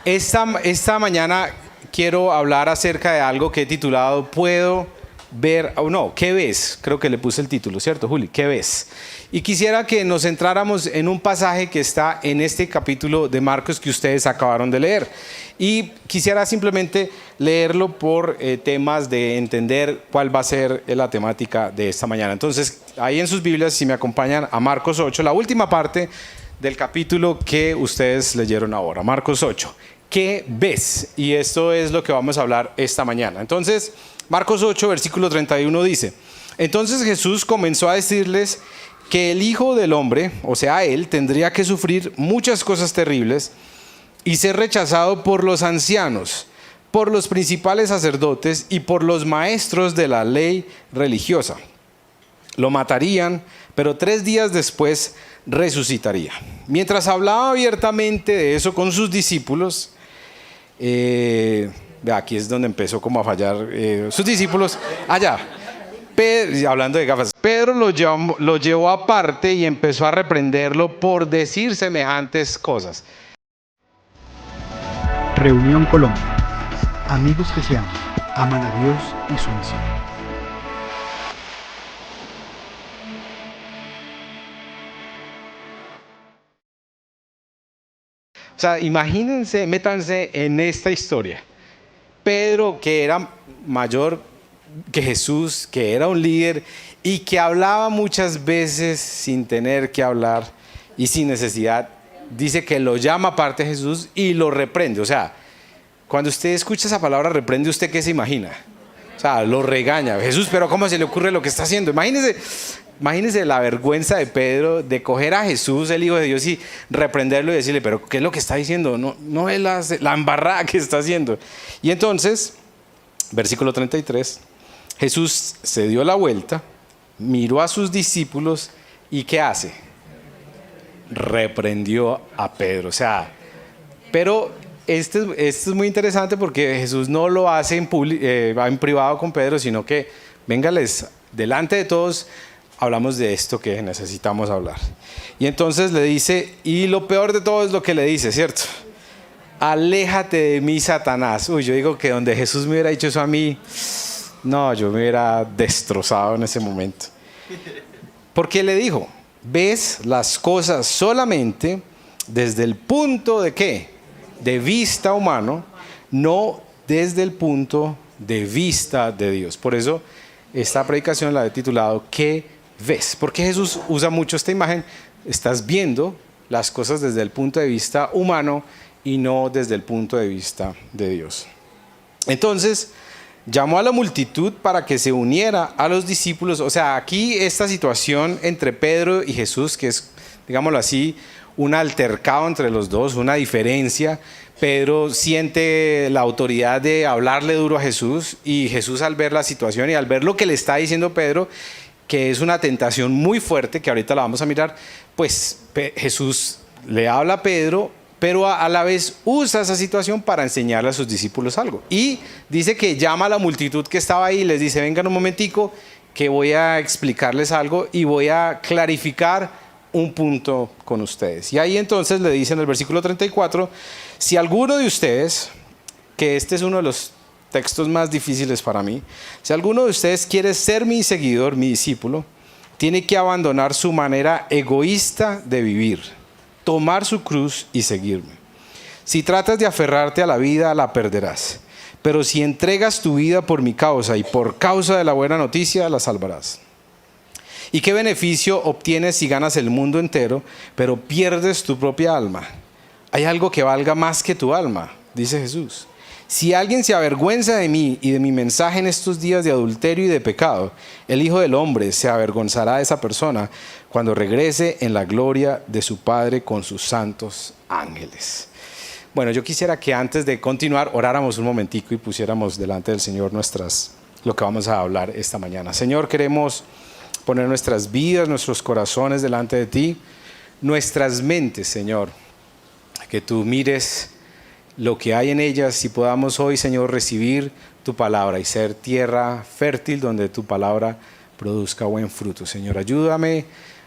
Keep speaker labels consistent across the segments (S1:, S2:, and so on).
S1: Esta mañana quiero hablar acerca de algo que he titulado ¿Puedo ver? O no, ¿qué ves? Creo que le puse el título, ¿cierto, Juli? ¿Qué ves? Y quisiera que nos centráramos en un pasaje que está en este capítulo de Marcos que ustedes acabaron de leer. Y quisiera simplemente leerlo por temas de entender cuál va a ser la temática de esta mañana. Entonces, ahí en sus Biblias, si me acompañan a Marcos 8, la última parte del capítulo que ustedes leyeron ahora, Marcos 8. ¿Qué ves? Y esto es lo que vamos a hablar esta mañana. Entonces, Marcos 8, versículo 31 dice: entonces Jesús comenzó a decirles que el Hijo del Hombre, o sea, Él, tendría que sufrir muchas cosas terribles y ser rechazado por los ancianos, por los principales sacerdotes y por los maestros de la ley religiosa. Lo matarían, pero 3 días después resucitaría. Mientras hablaba abiertamente de eso con sus discípulos, aquí es donde empezó como a fallar sus discípulos, allá, hablando de gafas, Pedro lo llevó aparte y empezó a reprenderlo por decir semejantes cosas.
S2: Reunión Colombia. Amigos que se aman a Dios y su misión.
S1: O sea, imagínense, métanse en esta historia. Pedro, que era mayor que Jesús, que era un líder y que hablaba muchas veces sin tener que hablar y sin necesidad, dice que lo llama aparte Jesús y lo reprende. O sea, cuando usted escucha esa palabra reprende, ¿usted qué se imagina? O sea, lo regaña. Jesús, pero ¿cómo se le ocurre lo que está haciendo? Imagínense la vergüenza de Pedro de coger a Jesús, el Hijo de Dios, y reprenderlo y decirle, pero ¿qué es lo que está diciendo? No es la embarrada que está haciendo. Y entonces, versículo 33, Jesús se dio la vuelta, miró a sus discípulos y ¿qué hace? Reprendió a Pedro. O sea, pero esto es muy interesante porque Jesús no lo hace en privado con Pedro, sino que véngales delante de todos. Hablamos de esto que necesitamos hablar. Y entonces le dice, y lo peor de todo es lo que le dice, ¿cierto? Aléjate de mí, Satanás. Uy, yo digo que donde Jesús me hubiera dicho eso a mí, no, yo me hubiera destrozado en ese momento. Porque le dijo, ves las cosas solamente desde el punto de ¿qué? De vista humano, no desde el punto de vista de Dios. Por eso esta predicación la he titulado ¿Qué ves? Porque Jesús usa mucho esta imagen. Estás viendo las cosas desde el punto de vista humano y no desde el punto de vista de Dios. Entonces llamó a la multitud para que se uniera a los discípulos. O sea, aquí esta situación entre Pedro y Jesús, que es, digámoslo así, un altercado entre los dos, una diferencia. Pedro siente la autoridad de hablarle duro a Jesús, y Jesús, al ver la situación y al ver lo que le está diciendo Pedro, que es una tentación muy fuerte, que ahorita la vamos a mirar, pues Jesús le habla a Pedro, pero a la vez usa esa situación para enseñarle a sus discípulos algo. Y dice que llama a la multitud que estaba ahí y les dice, vengan un momentico, que voy a explicarles algo y voy a clarificar un punto con ustedes. Y ahí entonces le dice en el versículo 34, si alguno de ustedes, que este es uno de los textos más difíciles para mí, si alguno de ustedes quiere ser mi seguidor, mi discípulo, tiene que abandonar su manera egoísta de vivir, tomar su cruz y seguirme. Si tratas de aferrarte a la vida, la perderás. Pero si entregas tu vida por mi causa y por causa de la buena noticia, la salvarás. ¿Y qué beneficio obtienes si ganas el mundo entero, pero pierdes tu propia alma? Hay algo que valga más que tu alma, dice Jesús. Si alguien se avergüenza de mí y de mi mensaje en estos días de adulterio y de pecado, el Hijo del Hombre se avergonzará de esa persona cuando regrese en la gloria de su Padre con sus santos ángeles. Bueno, yo quisiera que antes de continuar oráramos un momentico y pusiéramos delante del Señor lo que vamos a hablar esta mañana. Señor, queremos poner nuestras vidas, nuestros corazones delante de ti, nuestras mentes, Señor, que tú mires lo que hay en ellas y podamos hoy, Señor, recibir tu palabra y ser tierra fértil donde tu palabra produzca buen fruto. Señor, ayúdame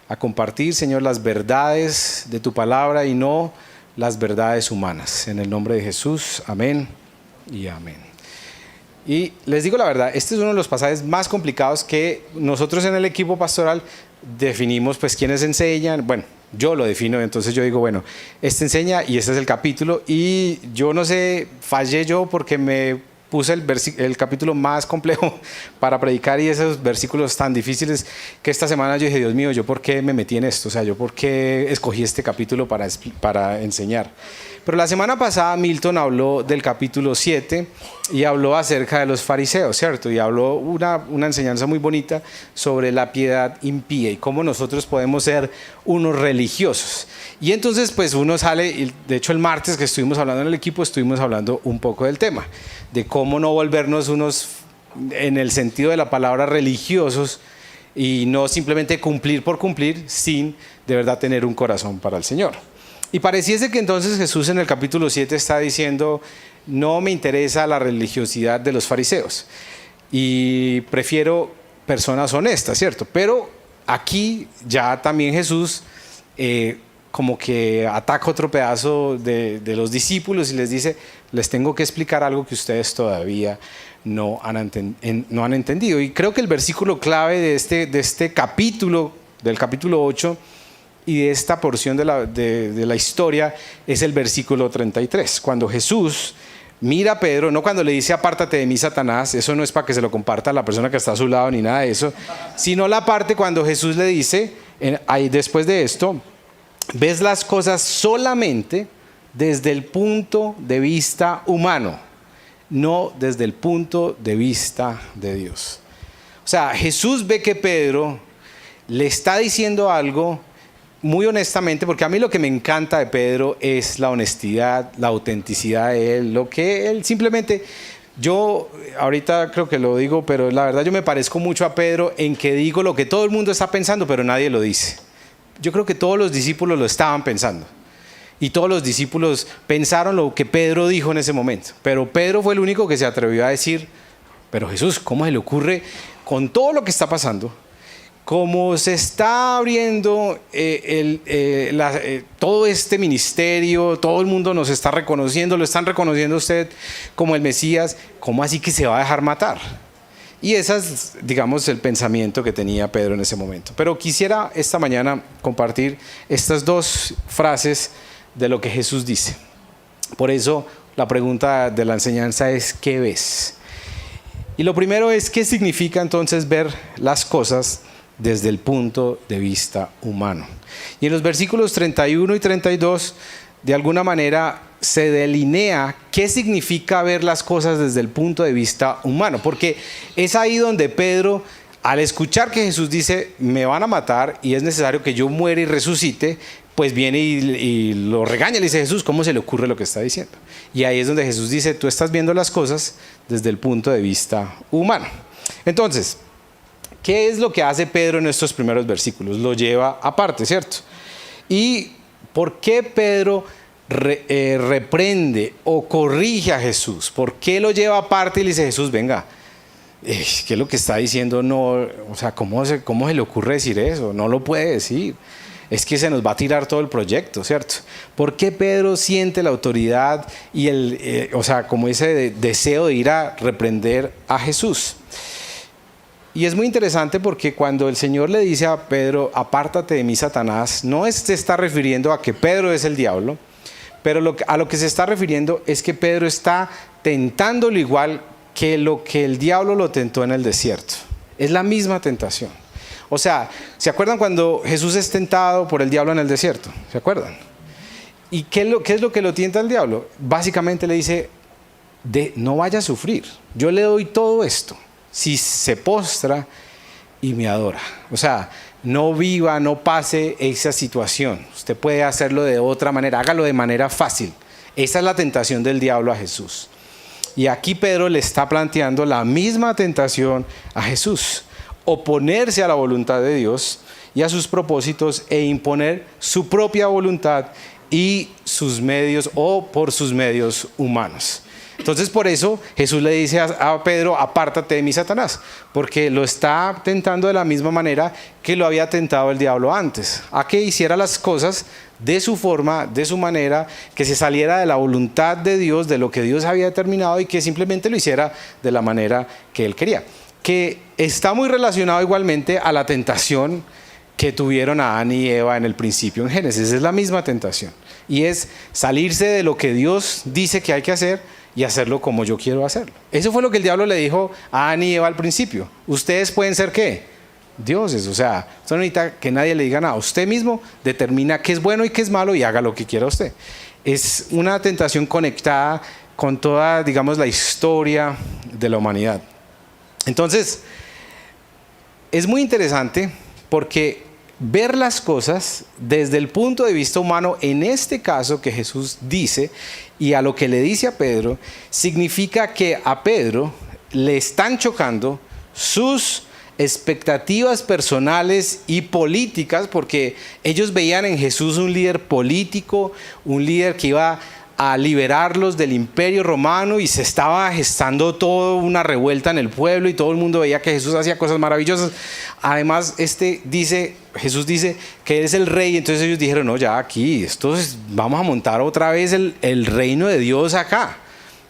S1: a compartir, Señor, las verdades de tu palabra y no las verdades humanas. En el nombre de Jesús, amén y amén. Y les digo la verdad, este es uno de los pasajes más complicados que nosotros en el equipo pastoral definimos, pues, quiénes enseñan. Bueno, yo lo defino, entonces yo digo, bueno, este enseña y este es el capítulo. Y yo no sé, fallé yo porque me puse el capítulo más complejo para predicar y esos versículos tan difíciles que esta semana yo dije, Dios mío, ¿yo por qué me metí en esto? O sea, ¿yo por qué escogí este capítulo para enseñar? Pero la semana pasada Milton habló del capítulo 7 y habló acerca de los fariseos, ¿cierto? Y habló una enseñanza muy bonita sobre la piedad impía y cómo nosotros podemos ser unos religiosos. Y entonces pues uno sale, y de hecho el martes que estuvimos hablando en el equipo, estuvimos hablando un poco del tema, de cómo no volvernos unos, en el sentido de la palabra, religiosos y no simplemente cumplir por cumplir sin de verdad tener un corazón para el Señor. Y pareciese que entonces Jesús en el capítulo 7 está diciendo, no me interesa la religiosidad de los fariseos y prefiero personas honestas, ¿cierto? Pero aquí ya también Jesús como que ataca otro pedazo de los discípulos y les dice, les tengo que explicar algo que ustedes todavía no han entendido. Y creo que el versículo clave de este capítulo, del capítulo 8, y de esta porción de la historia es el versículo 33, cuando Jesús mira a Pedro, no cuando le dice apártate de mí, Satanás, eso no es para que se lo comparta a la persona que está a su lado ni nada de eso, sino la parte cuando Jesús le dice, ahí después de esto, ves las cosas solamente desde el punto de vista humano, no desde el punto de vista de Dios. O sea, Jesús ve que Pedro le está diciendo algo muy honestamente, porque a mí lo que me encanta de Pedro es la honestidad, la autenticidad de él, lo que él simplemente, yo ahorita creo que lo digo, pero la verdad yo me parezco mucho a Pedro en que digo lo que todo el mundo está pensando, pero nadie lo dice. Yo creo que todos los discípulos lo estaban pensando y todos los discípulos pensaron lo que Pedro dijo en ese momento, pero Pedro fue el único que se atrevió a decir, pero Jesús, ¿cómo se le ocurre con todo lo que está pasando? Como se está abriendo todo este ministerio, todo el mundo nos está reconociendo, lo están reconociendo a usted como el Mesías, ¿cómo así que se va a dejar matar? Y ese es, digamos, el pensamiento que tenía Pedro en ese momento. Pero quisiera esta mañana compartir estas dos frases de lo que Jesús dice. Por eso la pregunta de la enseñanza es, ¿qué ves? Y lo primero es, ¿qué significa entonces ver las cosas desde el punto de vista humano? Y en los versículos 31 y 32, de alguna manera se delinea qué significa ver las cosas desde el punto de vista humano, porque es ahí donde Pedro, al escuchar que Jesús dice, me van a matar y es necesario que yo muera y resucite, pues viene y lo regaña, le dice, Jesús, ¿cómo se le ocurre lo que está diciendo? Y ahí es donde Jesús dice, tú estás viendo las cosas desde el punto de vista humano. Entonces, ¿qué es lo que hace Pedro en estos primeros versículos? Lo lleva aparte, ¿cierto? ¿Y por qué Pedro reprende o corrige a Jesús? ¿Por qué lo lleva aparte y le dice, Jesús, venga, ¿qué es lo que está diciendo? No, o sea, ¿cómo se le ocurre decir eso? No lo puede decir. Es que se nos va a tirar todo el proyecto, ¿cierto? ¿Por qué Pedro siente la autoridad y como ese deseo de ir a reprender a Jesús? Y es muy interesante porque cuando el Señor le dice a Pedro, apártate de mí, Satanás, no se está refiriendo a que Pedro es el diablo, pero a lo que se está refiriendo es que Pedro está tentándolo igual que lo que el diablo lo tentó en el desierto. Es la misma tentación. O sea, ¿se acuerdan cuando Jesús es tentado por el diablo en el desierto? ¿Se acuerdan? ¿Y qué es lo que lo tienta el diablo? Básicamente le dice, no vaya a sufrir, yo le doy todo esto. Si se postra y me adora. O sea, no viva, no pase esa situación. Usted puede hacerlo de otra manera, hágalo de manera fácil. Esa es la tentación del diablo a Jesús. Y aquí Pedro le está planteando la misma tentación a Jesús. Oponerse a la voluntad de Dios y a sus propósitos e imponer su propia voluntad y sus medios o por sus medios humanos. Entonces por eso Jesús le dice a Pedro, apártate de mí, Satanás, porque lo está tentando de la misma manera que lo había tentado el diablo antes, a que hiciera las cosas de su forma, de su manera, que se saliera de la voluntad de Dios, de lo que Dios había determinado, y que simplemente lo hiciera de la manera que él quería, que está muy relacionado igualmente a la tentación que tuvieron Adán y Eva en el principio en Génesis. Es la misma tentación, y es salirse de lo que Dios dice que hay que hacer y hacerlo como yo quiero hacerlo. Eso fue lo que el diablo le dijo a Adán y Eva al principio. Ustedes pueden ser ¿qué? Dioses. O sea, usted no necesita que nadie le diga nada. Usted mismo determina qué es bueno y qué es malo y haga lo que quiera usted. Es una tentación conectada con toda, digamos, la historia de la humanidad. Entonces, es muy interesante porque ver las cosas desde el punto de vista humano, en este caso que Jesús dice, y a lo que le dice a Pedro, significa que a Pedro le están chocando sus expectativas personales y políticas, porque ellos veían en Jesús un líder político, un líder que iba a liberarlos del imperio romano, y se estaba gestando toda una revuelta en el pueblo y todo el mundo veía que Jesús hacía cosas maravillosas. Además, Jesús dice que Él es el rey, entonces ellos dijeron, no, ya aquí, vamos a montar otra vez el reino de Dios acá.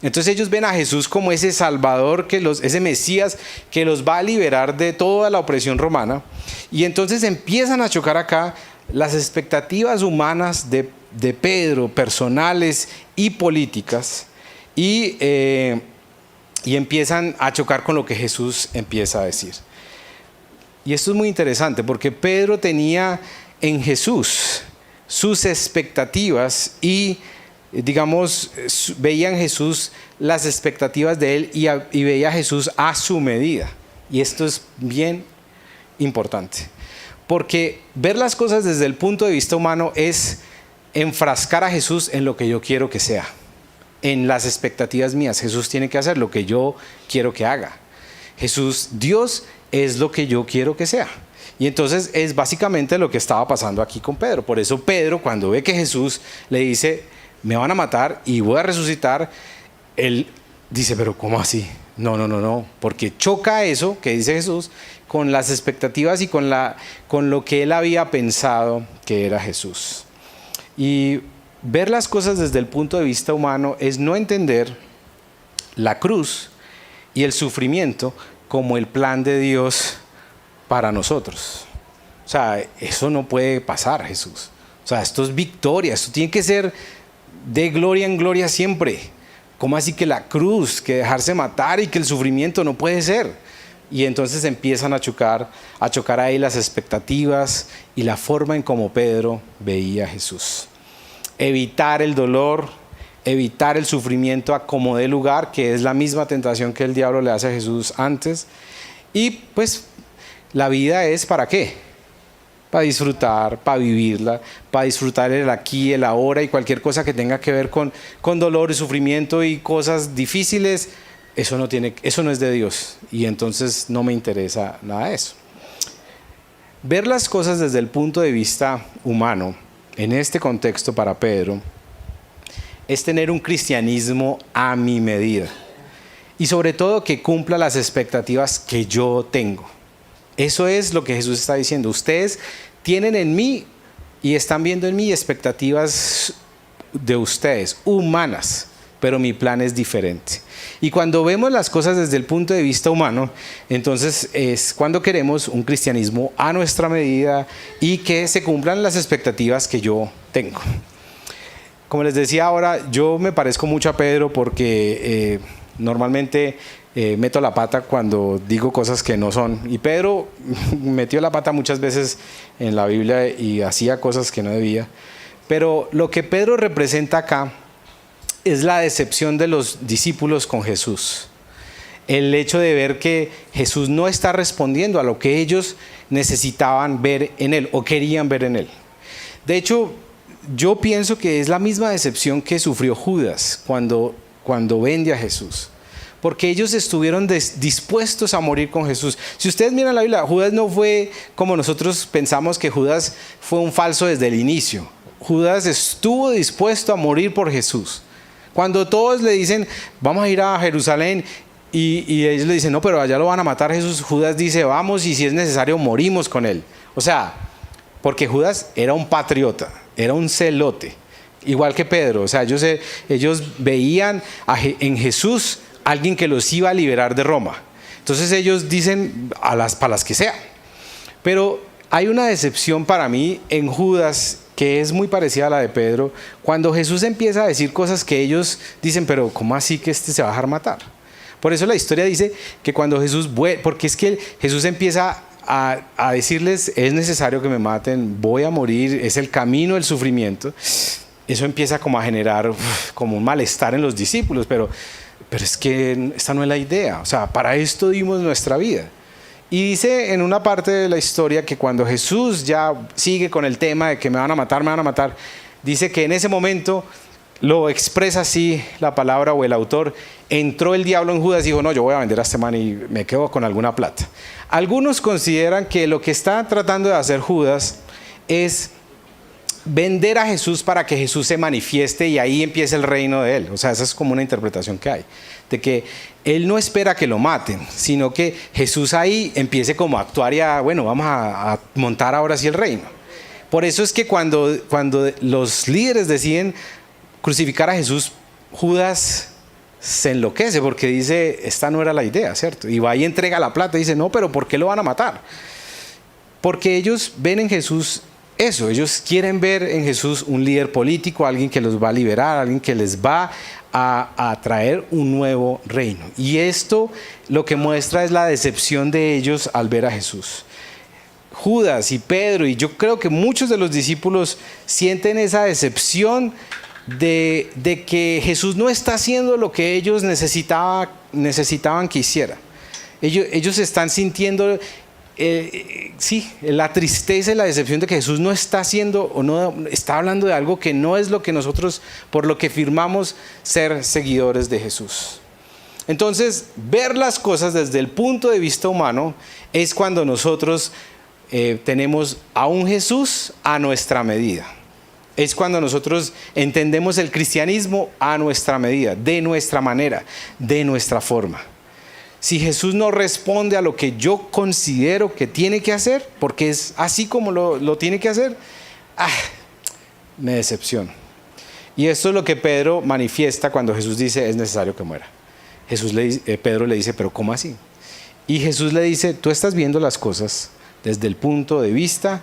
S1: Entonces ellos ven a Jesús como ese Salvador, ese Mesías que los va a liberar de toda la opresión romana, y entonces empiezan a chocar acá las expectativas humanas de Pedro, personales y políticas, y empiezan a chocar con lo que Jesús empieza a decir. Y esto es muy interesante porque Pedro tenía en Jesús sus expectativas y, digamos, veía en Jesús las expectativas de él y veía a Jesús a su medida. Y esto es bien importante, porque ver las cosas desde el punto de vista humano es enfrascar a Jesús en lo que yo quiero que sea, en las expectativas mías. Jesús tiene que hacer lo que yo quiero que haga. Dios es lo que yo quiero que sea. Y entonces es básicamente lo que estaba pasando aquí con Pedro. Por eso Pedro, cuando ve que Jesús le dice, me van a matar y voy a resucitar, él dice, pero ¿cómo así? No, porque choca eso que dice Jesús con las expectativas y con lo que él había pensado que era Jesús. Y ver las cosas desde el punto de vista humano es no entender la cruz y el sufrimiento como el plan de Dios para nosotros. O sea, eso no puede pasar, Jesús. O sea, esto es victoria, esto tiene que ser de gloria en gloria siempre. ¿Cómo así que la cruz, que dejarse matar y que el sufrimiento no puede ser? Y entonces empiezan a chocar ahí las expectativas y la forma en cómo Pedro veía a Jesús. Evitar el dolor, evitar el sufrimiento a como dé lugar, que es la misma tentación que el diablo le hace a Jesús antes. Y pues la vida es ¿para qué? Para disfrutar, para vivirla, para disfrutar el aquí, el ahora, y cualquier cosa que tenga que ver con dolor y sufrimiento y cosas difíciles, eso no es de Dios, y entonces no me interesa nada de eso. Ver las cosas desde el punto de vista humano, en este contexto para Pedro, es tener un cristianismo a mi medida, y sobre todo que cumpla las expectativas que yo tengo. Eso es lo que Jesús está diciendo. Ustedes tienen en mí y están viendo en mí expectativas de ustedes, humanas, pero mi plan es diferente. Y cuando vemos las cosas desde el punto de vista humano, entonces es cuando queremos un cristianismo a nuestra medida y que se cumplan las expectativas que yo tengo. Como les decía ahora, yo me parezco mucho a Pedro porque normalmente meto la pata cuando digo cosas que no son. Y Pedro metió la pata muchas veces en la Biblia y hacía cosas que no debía. Pero lo que Pedro representa acá es la decepción de los discípulos con Jesús. El hecho de ver que Jesús no está respondiendo a lo que ellos necesitaban ver en él o querían ver en él. De hecho, yo pienso que es la misma decepción que sufrió Judas cuando vende a Jesús. Porque ellos estuvieron dispuestos a morir con Jesús. Si ustedes miran la Biblia, Judas no fue como nosotros pensamos que Judas fue un falso desde el inicio. Judas estuvo dispuesto a morir por Jesús. Cuando todos le dicen, vamos a ir a Jerusalén, y ellos le dicen, no, pero allá lo van a matar Jesús, Judas dice, vamos, y si es necesario morimos con él. O sea, porque Judas era un patriota, era un celote, igual que Pedro. O sea, ellos veían en Jesús alguien que los iba a liberar de Roma. Entonces ellos dicen, para las que sea. Pero hay una decepción para mí en Judas que es muy parecida a la de Pedro, cuando Jesús empieza a decir cosas que ellos dicen, pero ¿cómo así que se va a dejar matar? Por eso la historia dice que cuando Jesús, porque es que Jesús empieza a decirles, es necesario que me maten, voy a morir, es el camino del sufrimiento. Eso empieza como a generar como un malestar en los discípulos, pero es que esta no es la idea. O sea, para esto dimos nuestra vida. Y dice en una parte de la historia que cuando Jesús ya sigue con el tema de que me van a matar, dice que en ese momento lo expresa así la palabra o el autor, entró el diablo en Judas y dijo, no, yo voy a vender a este man y me quedo con alguna plata. Algunos consideran que lo que está tratando de hacer Judas es vender a Jesús para que Jesús se manifieste y ahí empiece el reino de él. O sea, esa es como una interpretación que hay, de que él no espera que lo maten, sino que Jesús ahí empiece como a actuar y bueno, vamos a montar ahora sí el reino. Por eso es que cuando los líderes deciden crucificar a Jesús, Judas se enloquece porque dice, esta no era la idea, ¿cierto? Y va y entrega la plata y dice, no, pero ¿por qué lo van a matar? Porque ellos ven en Jesús eso, ellos quieren ver en Jesús un líder político, alguien que los va a liberar, alguien que les va a traer un nuevo reino. Y esto lo que muestra es la decepción de ellos al ver a Jesús. Judas y Pedro, y yo creo que muchos de los discípulos sienten esa decepción de que Jesús no está haciendo lo que ellos necesitaban que hiciera. Ellos están sintiendo la tristeza y la decepción de que Jesús no está haciendo o no está hablando de algo que no es lo que nosotros, por lo que firmamos ser seguidores de Jesús. Entonces, ver las cosas desde el punto de vista humano es cuando nosotros tenemos a un Jesús a nuestra medida. Es cuando nosotros entendemos el cristianismo a nuestra medida, de nuestra manera, de nuestra forma. Si Jesús no responde a lo que yo considero que tiene que hacer, porque es así como lo tiene que hacer, me decepciono. Y esto es lo que Pedro manifiesta cuando Jesús dice, es necesario que muera. Pedro le dice, pero ¿cómo así? Y Jesús le dice, tú estás viendo las cosas desde el punto de vista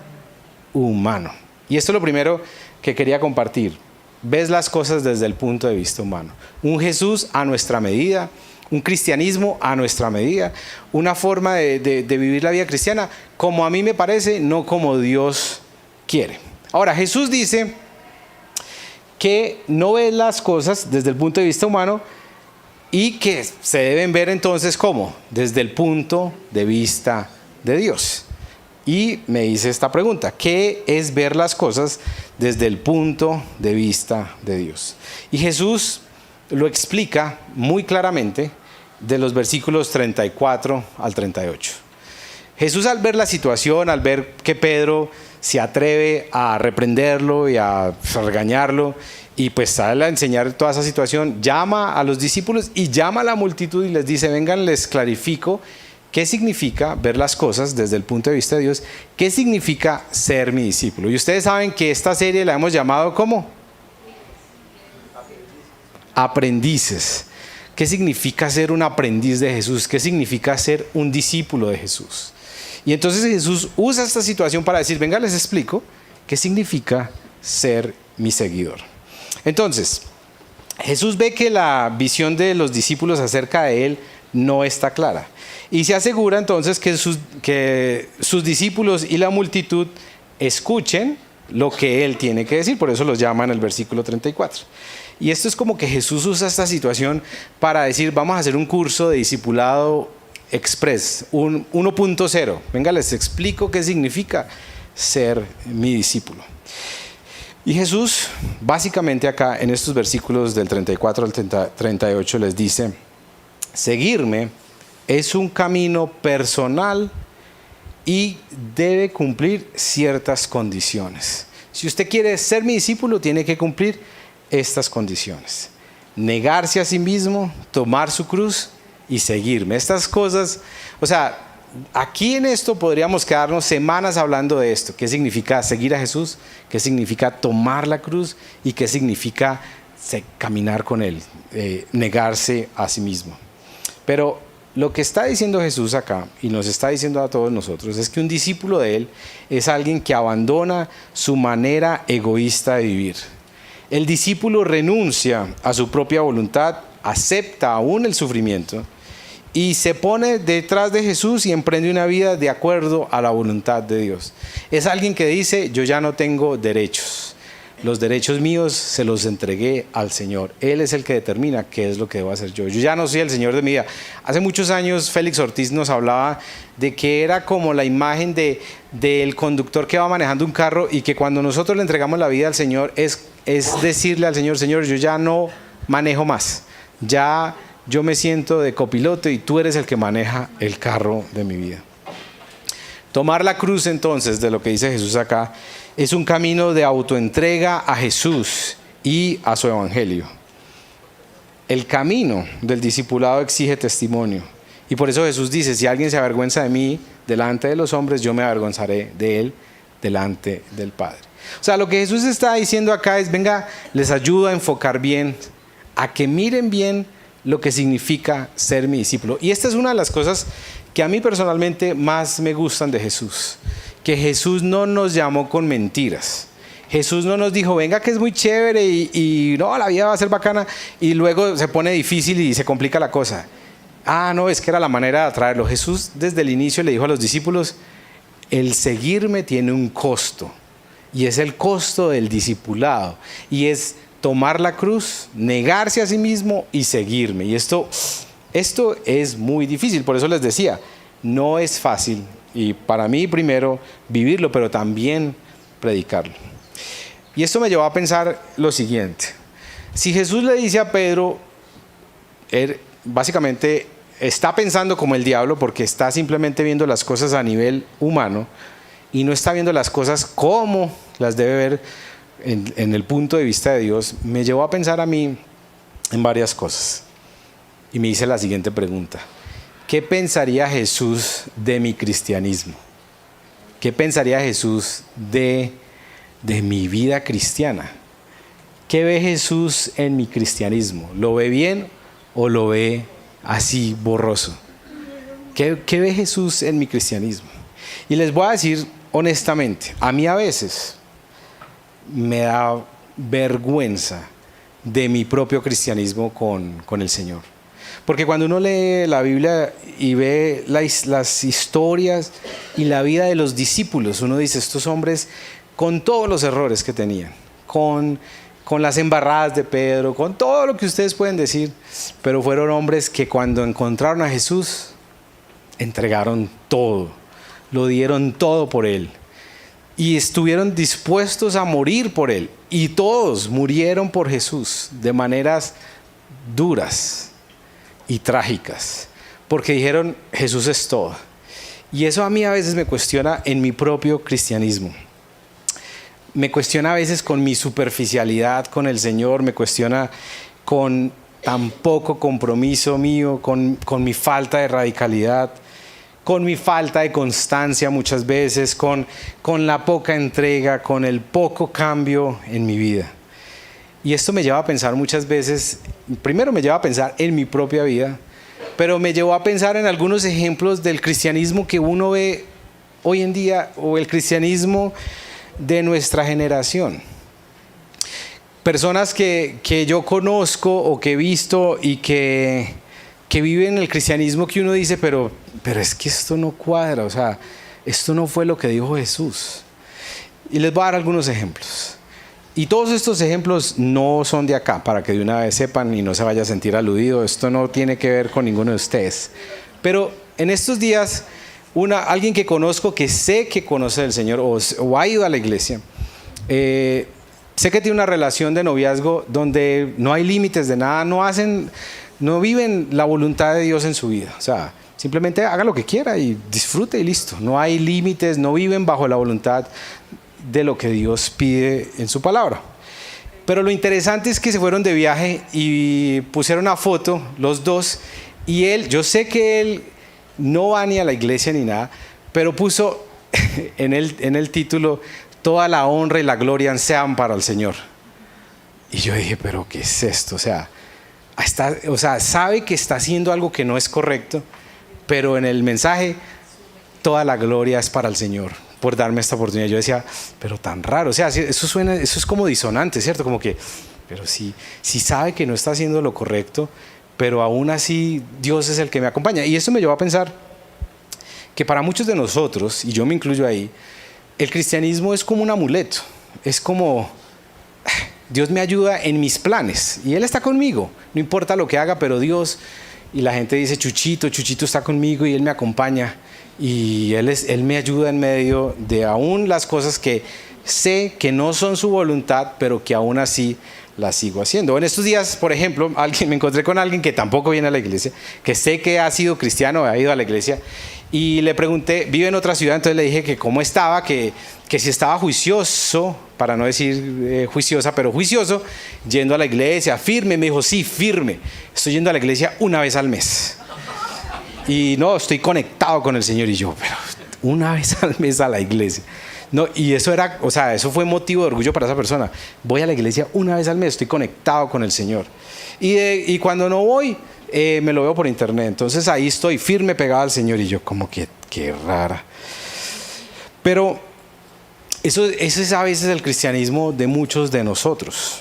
S1: humano. Y esto es lo primero que quería compartir. Ves las cosas desde el punto de vista humano. Un Jesús a nuestra medida, un cristianismo a nuestra medida, una forma de vivir la vida cristiana como a mí me parece, no como Dios quiere. Ahora, Jesús dice que no ves las cosas desde el punto de vista humano y que se deben ver entonces ¿cómo? Desde el punto de vista de Dios. Y me hice esta pregunta, ¿qué es ver las cosas desde el punto de vista de Dios? Y Jesús lo explica muy claramente de los versículos 34 al 38. Jesús, al ver la situación, al ver que Pedro se atreve a reprenderlo y a regañarlo y pues a enseñar toda esa situación, llama a los discípulos y llama a la multitud y les dice, vengan, les clarifico qué significa ver las cosas desde el punto de vista de Dios, qué significa ser mi discípulo. Y ustedes saben que esta serie la hemos llamado ¿cómo? Aprendices. ¿Qué significa ser un aprendiz de Jesús? ¿Qué significa ser un discípulo de Jesús? Y entonces Jesús usa esta situación para decir, venga, les explico qué significa ser mi seguidor. Entonces, Jesús ve que la visión de los discípulos acerca de él no está clara. Y se asegura entonces que sus discípulos y la multitud escuchen lo que él tiene que decir. Por eso los llama en el versículo 34. Y esto es como que Jesús usa esta situación para decir, vamos a hacer un curso de discipulado express, un 1.0. Venga, les explico qué significa ser mi discípulo. Y Jesús, básicamente acá en estos versículos del 34 al 38 les dice, seguirme es un camino personal y debe cumplir ciertas condiciones. Si usted quiere ser mi discípulo, tiene que cumplir estas condiciones. negarse a sí mismo, tomar su cruz y seguirme. Estas cosas, o sea, aquí en esto podríamos quedarnos semanas hablando de esto. ¿Qué significa seguir a Jesús? ¿Qué significa tomar la cruz? ¿Y qué significa caminar con Él? Negarse a sí mismo. Pero lo que está diciendo Jesús acá, y nos está diciendo a todos nosotros, es que un discípulo de Él es alguien que abandona su manera egoísta de vivir. El discípulo renuncia a su propia voluntad, acepta aún el sufrimiento y se pone detrás de Jesús y emprende una vida de acuerdo a la voluntad de Dios. Es alguien que dice: yo ya no tengo derechos. Los derechos míos se los entregué al Señor. Él es el que determina qué es lo que debo hacer yo. Yo ya no soy el Señor de mi vida. Hace muchos años Félix Ortiz nos hablaba de que era como la imagen del conductor que va manejando un carro y que cuando nosotros le entregamos la vida al Señor es decirle al Señor: Señor, yo ya no manejo más. Ya yo me siento de copiloto y tú eres el que maneja el carro de mi vida. Tomar la cruz, entonces, de lo que dice Jesús acá, es un camino de autoentrega a Jesús y a su evangelio. El camino del discipulado exige testimonio. Y por eso Jesús dice: si alguien se avergüenza de mí delante de los hombres, yo me avergonzaré de él delante del Padre. O sea, lo que Jesús está diciendo acá es: venga, les ayudo a enfocar bien, a que miren bien lo que significa ser mi discípulo. Y esta es una de las cosas que a mí personalmente más me gustan de Jesús. Que Jesús no nos llamó con mentiras. Jesús no nos dijo: venga que es muy chévere y no, la vida va a ser bacana, y luego se pone difícil y se complica la cosa. No, es que era la manera de atraerlo. Jesús desde el inicio le dijo a los discípulos: el seguirme tiene un costo, y es el costo del discipulado, y es tomar la cruz, negarse a sí mismo y seguirme. Y esto es muy difícil. Por eso les decía, no es fácil. Y para mí primero vivirlo, pero también predicarlo. Y esto me llevó a pensar lo siguiente: si Jesús le dice a Pedro, él básicamente está pensando como el diablo, porque está simplemente viendo las cosas a nivel humano y no está viendo las cosas como las debe ver en el punto de vista de Dios. Me llevó a pensar a mí en varias cosas y me hice la siguiente pregunta: ¿qué pensaría Jesús de mi cristianismo? ¿Qué pensaría Jesús de mi vida cristiana? ¿Qué ve Jesús en mi cristianismo? ¿Lo ve bien o lo ve así borroso? ¿Qué ve Jesús en mi cristianismo? Y les voy a decir honestamente, a mí a veces me da vergüenza de mi propio cristianismo con el Señor. Porque cuando uno lee la Biblia y ve las historias y la vida de los discípulos, uno dice: estos hombres, con todos los errores que tenían, con las embarradas de Pedro, con todo lo que ustedes pueden decir, pero fueron hombres que cuando encontraron a Jesús, entregaron todo, lo dieron todo por Él. Y estuvieron dispuestos a morir por Él. Y todos murieron por Jesús de maneras duras y trágicas, porque dijeron: Jesús es todo. Y eso a mí a veces me cuestiona en mi propio cristianismo. Me cuestiona a veces con mi superficialidad con el Señor, me cuestiona con tan poco compromiso mío, con mi falta de radicalidad, con mi falta de constancia muchas veces, con la poca entrega, con el poco cambio en mi vida. Y esto me lleva a pensar muchas veces, primero me lleva a pensar en mi propia vida, pero me llevó a pensar en algunos ejemplos del cristianismo que uno ve hoy en día, o el cristianismo de nuestra generación. Personas que yo conozco o que he visto y que viven el cristianismo que uno dice: pero es que esto no cuadra, o sea, esto no fue lo que dijo Jesús. Y les voy a dar algunos ejemplos. Y todos estos ejemplos no son de acá, para que de una vez sepan y no se vaya a sentir aludido. Esto no tiene que ver con ninguno de ustedes. Pero en estos días, alguien que conozco, que sé que conoce del Señor o ha ido a la iglesia, sé que tiene una relación de noviazgo donde no hay límites de nada, no viven la voluntad de Dios en su vida. O sea, simplemente haga lo que quiera y disfrute y listo. No hay límites, no viven bajo la voluntad de lo que Dios pide en su palabra. Pero lo interesante es que se fueron de viaje y pusieron una foto, los dos, y él, yo sé que él no va ni a la iglesia ni nada, pero puso en el título, toda la honra y la gloria sean para el Señor. Y yo dije, pero ¿qué es esto? O sea, sabe que está haciendo algo que no es correcto, pero en el mensaje, toda la gloria es para el Señor por darme esta oportunidad. Yo decía, pero tan raro, o sea, eso es como disonante, ¿cierto? Como que, pero si sabe que no está haciendo lo correcto, pero aún así Dios es el que me acompaña. Y esto me llevó a pensar que para muchos de nosotros, y yo me incluyo ahí, el cristianismo es como un amuleto, es como, Dios me ayuda en mis planes y Él está conmigo, no importa lo que haga, pero Dios, y la gente dice, Chuchito está conmigo y Él me acompaña, y Él me ayuda en medio de aún las cosas que sé que no son su voluntad, pero que aún así las sigo haciendo. En estos días, por ejemplo, me encontré con alguien que tampoco viene a la iglesia, que sé que ha sido cristiano, ha ido a la iglesia, y le pregunté, vive en otra ciudad, entonces le dije que cómo estaba, que si estaba juicioso, para no decir juiciosa, pero juicioso, yendo a la iglesia, firme. Me dijo, sí, firme, estoy yendo a la iglesia una vez al mes. Y no, estoy conectado con el Señor. Y yo, pero una vez al mes a la iglesia. No, y eso era, o sea, eso fue motivo de orgullo para esa persona. Voy a la iglesia una vez al mes, estoy conectado con el Señor. Y cuando no voy, me lo veo por internet. Entonces ahí estoy firme, pegado al Señor. Y yo como que, qué rara. Pero eso es a veces el cristianismo de muchos de nosotros.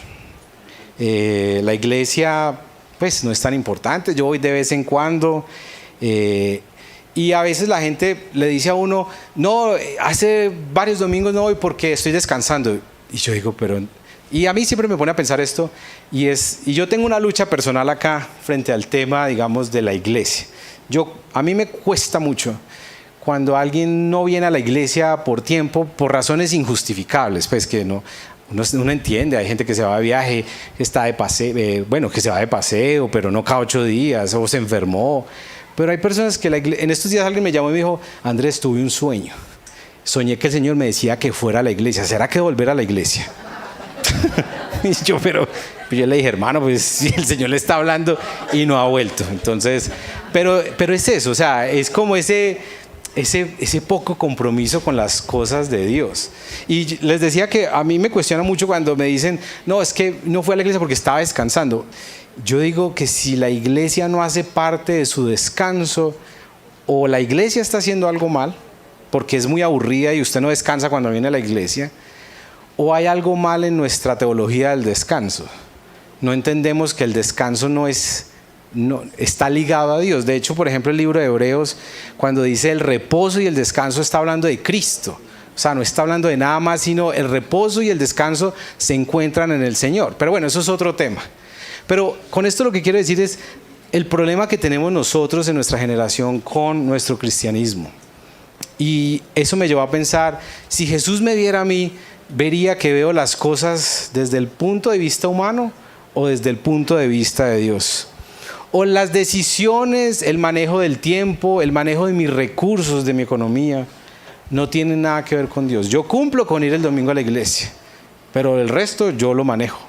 S1: La iglesia, pues, no es tan importante. Yo voy de vez en cuando. Y a veces la gente le dice a uno, no, hace varios domingos no voy porque estoy descansando. Y yo digo, pero... Y a mí siempre me pone a pensar esto, y yo tengo una lucha personal acá frente al tema, digamos, de la iglesia. A mí me cuesta mucho cuando alguien no viene a la iglesia por tiempo, por razones injustificables, pues que uno entiende, hay gente que se va de viaje, que está de paseo, que se va de paseo, pero no cada 8 días, o se enfermó. Pero hay personas que en estos días alguien me llamó y me dijo, Andrés, tuve un sueño. Soñé que el Señor me decía que fuera a la iglesia. ¿Será que volver a la iglesia? Y yo le dije, hermano, pues si el Señor le está hablando y no ha vuelto. Entonces, pero es eso, o sea, es como ese poco compromiso con las cosas de Dios. Y les decía que a mí me cuestiona mucho cuando me dicen, no, es que no fue a la iglesia porque estaba descansando. Yo digo que si la iglesia no hace parte de su descanso, o la iglesia está haciendo algo mal, porque es muy aburrida y usted no descansa cuando viene a la iglesia, o hay algo mal en nuestra teología del descanso. No entendemos que el descanso no está ligado a Dios. De hecho, por ejemplo, el libro de Hebreos, cuando dice el reposo y el descanso, está hablando de Cristo. O sea, no está hablando de nada más, sino el reposo y el descanso se encuentran en el Señor. Pero bueno, eso es otro tema. Pero con esto lo que quiero decir es el problema que tenemos nosotros en nuestra generación con nuestro cristianismo. Y eso me llevó a pensar, si Jesús me viera a mí, vería que veo las cosas desde el punto de vista humano o desde el punto de vista de Dios. O las decisiones, el manejo del tiempo, el manejo de mis recursos, de mi economía, no tienen nada que ver con Dios. Yo cumplo con ir el domingo a la iglesia, pero el resto yo lo manejo.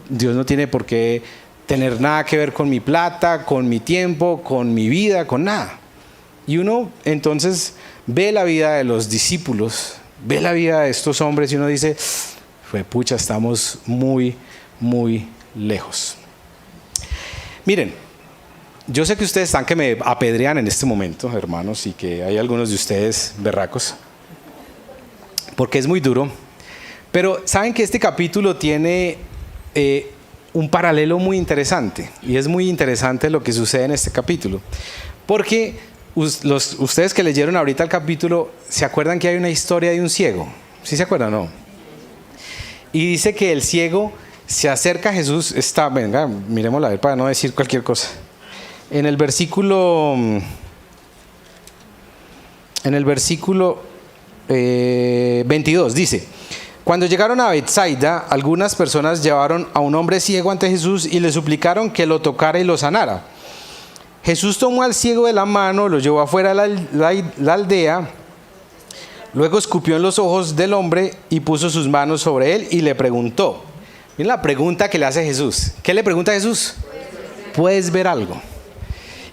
S1: Dios no tiene por qué tener nada que ver con mi plata, con mi tiempo, con mi vida, con nada. Y uno entonces ve la vida de los discípulos, ve la vida de estos hombres y uno dice, pucha, estamos muy, muy lejos. Miren, yo sé que ustedes están que me apedrean en este momento, hermanos, y que hay algunos de ustedes berracos, porque es muy duro. Pero saben que este capítulo tiene un paralelo muy interesante, y es muy interesante lo que sucede en este capítulo, porque ustedes que leyeron ahorita el capítulo, ¿se acuerdan que hay una historia de un ciego? ¿Sí se acuerdan o no? Y dice que el ciego se acerca a Jesús, venga, miremosla a ver para no decir cualquier cosa. En el versículo 22 dice: cuando llegaron a Betsaida, algunas personas llevaron a un hombre ciego ante Jesús y le suplicaron que lo tocara y lo sanara. Jesús tomó al ciego de la mano, lo llevó afuera de la aldea, luego escupió en los ojos del hombre y puso sus manos sobre él y le preguntó: Miren la pregunta que le hace Jesús. ¿Qué le pregunta a Jesús? ¿Puedes ver algo?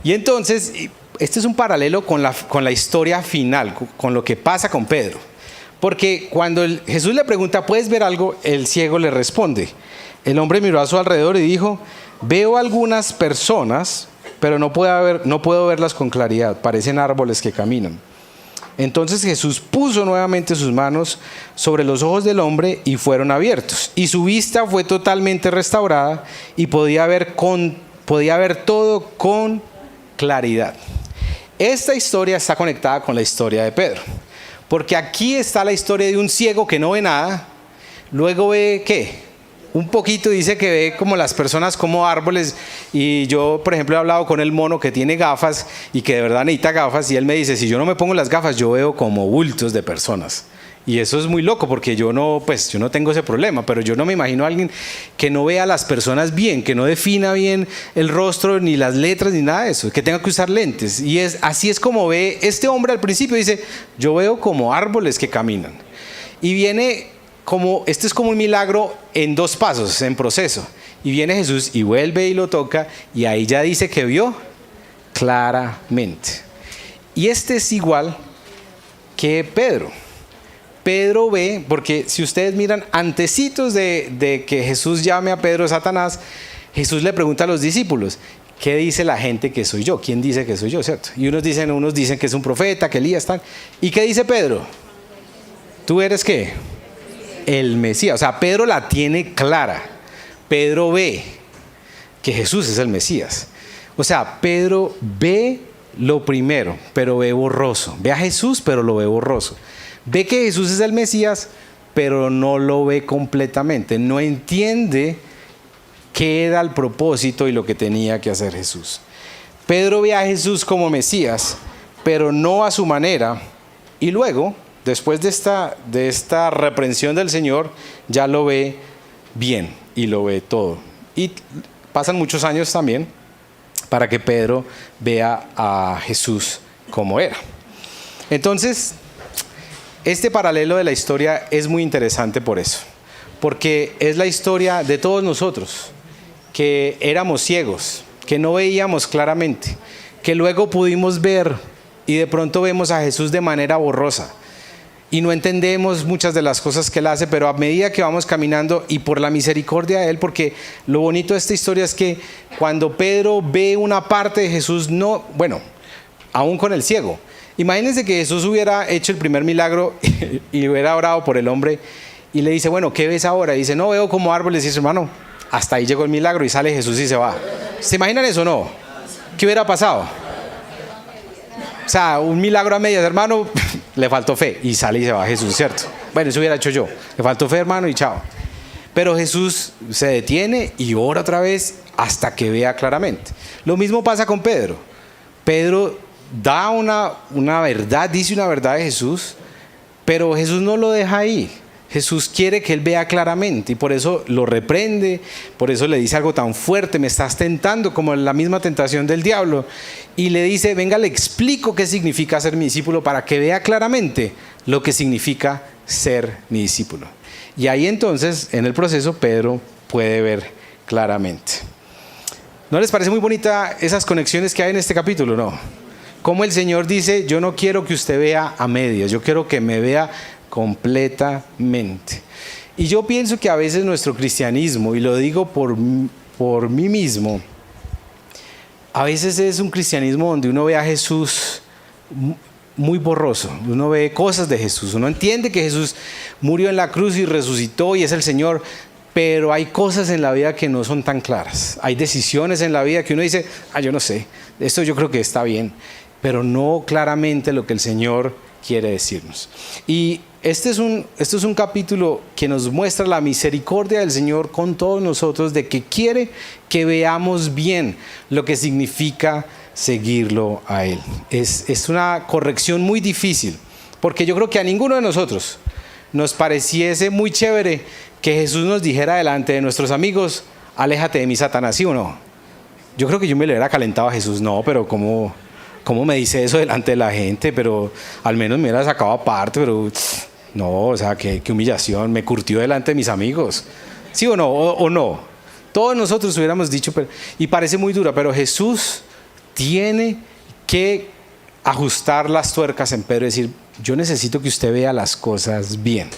S1: Y entonces, este es un paralelo con la historia final, con lo que pasa con Pedro. Porque cuando Jesús le pregunta, ¿puedes ver algo? El ciego le responde. El hombre miró a su alrededor y dijo, veo algunas personas, pero no puedo verlas con claridad. Parecen árboles que caminan. Entonces Jesús puso nuevamente sus manos sobre los ojos del hombre y fueron abiertos. Y su vista fue totalmente restaurada y podía ver todo con claridad. Esta historia está conectada con la historia de Pedro. Porque aquí está la historia de un ciego que no ve nada. Luego ve, ¿qué? Un poquito, dice que ve como las personas como árboles. Y yo, por ejemplo, he hablado con el mono que tiene gafas y que de verdad necesita gafas. Y él me dice, si yo no me pongo las gafas, yo veo como bultos de personas. Y eso es muy loco porque yo no tengo ese problema. Pero yo no me imagino a alguien que no vea a las personas bien, que no defina bien el rostro, ni las letras, ni nada de eso. Que tenga que usar lentes. Y así es como ve este hombre al principio. Dice, yo veo como árboles que caminan. Y viene... este es como un milagro en 2 pasos, en proceso. Y viene Jesús y vuelve y lo toca y ahí ya dice que vio claramente. Y este es igual que Pedro. Pedro ve, porque si ustedes miran antecitos de que Jesús llame a Pedro Satanás, Jesús le pregunta a los discípulos, ¿qué dice la gente que soy yo? ¿Quién dice que soy yo? ¿Cierto? Y unos dicen que es un profeta, que Elías tal. ¿Y qué dice Pedro? ¿Tú eres qué? El Mesías. O sea, Pedro la tiene clara. Pedro ve que Jesús es el Mesías. O sea, Pedro ve lo primero, pero ve borroso. Ve a Jesús, pero lo ve borroso. Ve que Jesús es el Mesías, pero no lo ve completamente. No entiende qué era el propósito y lo que tenía que hacer Jesús. Pedro ve a Jesús como Mesías, pero no a su manera. Y luego, después de esta reprensión del Señor, ya lo ve bien y lo ve todo. Y pasan muchos años también para que Pedro vea a Jesús como era. Entonces, este paralelo de la historia es muy interesante por eso. Porque es la historia de todos nosotros, que éramos ciegos, que no veíamos claramente, que luego pudimos ver y de pronto vemos a Jesús de manera borrosa. Y no entendemos muchas de las cosas que Él hace, pero a medida que vamos caminando y por la misericordia de Él, porque lo bonito de esta historia es que cuando Pedro ve una parte de Jesús, aún con el ciego, imagínense que Jesús hubiera hecho el primer milagro y hubiera orado por el hombre y le dice, bueno, ¿qué ves ahora? Y dice, no, veo como árboles. Y dice, hermano, hasta ahí llegó el milagro y sale Jesús y se va. ¿Se imaginan eso o no? ¿Qué hubiera pasado? O sea, un milagro a medias, hermano, le faltó fe y sale y se va Jesús, ¿cierto? Bueno, eso hubiera hecho yo. Le faltó fe, hermano, y chao. Pero Jesús se detiene y ora otra vez hasta que vea claramente. Lo mismo pasa con Pedro. Pedro da una verdad, dice una verdad de Jesús, pero Jesús no lo deja ahí. Jesús quiere que él vea claramente y por eso lo reprende, por eso le dice algo tan fuerte, me estás tentando, como la misma tentación del diablo. Y le dice, venga, le explico qué significa ser mi discípulo para que vea claramente lo que significa ser mi discípulo. Y ahí entonces, en el proceso, Pedro puede ver claramente. ¿No les parece muy bonita esas conexiones que hay en este capítulo? No. Como el Señor dice, yo no quiero que usted vea a medias, yo quiero que me vea completamente. Y yo pienso que a veces nuestro cristianismo, y lo digo por mí mismo, a veces es un cristianismo donde uno ve a Jesús muy borroso, uno ve cosas de Jesús, uno entiende que Jesús murió en la cruz y resucitó y es el Señor, pero hay cosas en la vida que no son tan claras, hay decisiones en la vida que uno dice, yo no sé, esto yo creo que está bien, pero no claramente lo que el Señor quiere decirnos. Y este es un capítulo que nos muestra la misericordia del Señor con todos nosotros, de que quiere que veamos bien lo que significa seguirlo a Él. Es una corrección muy difícil, porque yo creo que a ninguno de nosotros nos pareciese muy chévere que Jesús nos dijera delante de nuestros amigos, aléjate de mí, Satanás, ¿sí o no? Yo creo que yo me le hubiera calentado a Jesús, no, pero ¿cómo me dice eso delante de la gente? Pero al menos me hubiera sacado aparte, pero no, o sea, qué humillación, me curtió delante de mis amigos. ¿Sí o no? O no. Todos nosotros hubiéramos dicho, y parece muy dura, pero Jesús tiene que ajustar las tuercas en Pedro y decir, yo necesito que usted vea las cosas bien.